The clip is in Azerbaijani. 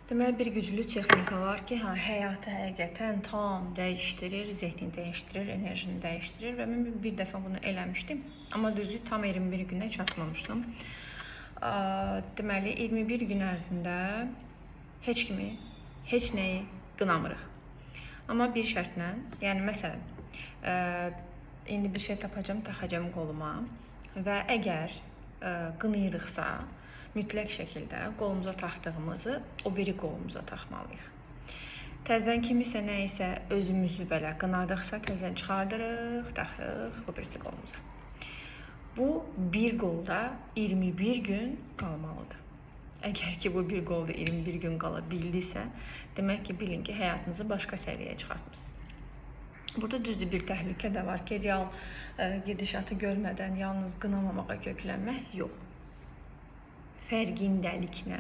Deməli, bir güclü texnika var ki, həyatı həqiqətən tam dəyişdirir, zehni dəyişdirir, enerjini dəyişdirir və mən bir dəfə bunu eləmişdim. Amma düzü tam 21 günə çatmamışdım. Deməli, 21 gün ərzində heç kimi, heç nəyi qınamırıq. Amma bir şərtlə, yəni məsələn, indi bir şey tapacam, taxacam qoluma və əgər qınayırıqsa, mütləq şəkildə qolumuza taxdığımızı o biri qolumuza taxmalıyıq. Təzədən kimisə nəyisə özümüzü belə qınadıqsa, təzədən çıxardırıq, taxırıq o birisi qolumuza. Bu bir qolda 21 gün qalmalıdır. Əgər ki bu bir qolda 21 gün qala bildisə, demək ki bilin ki həyatınızı başqa səviyyəyə çıxartmısınız. Burada düzdür bir təhlükə də var ki, real gedişatı görmədən yalnız qınamamağa köklənmək yox. Fərqindəliklə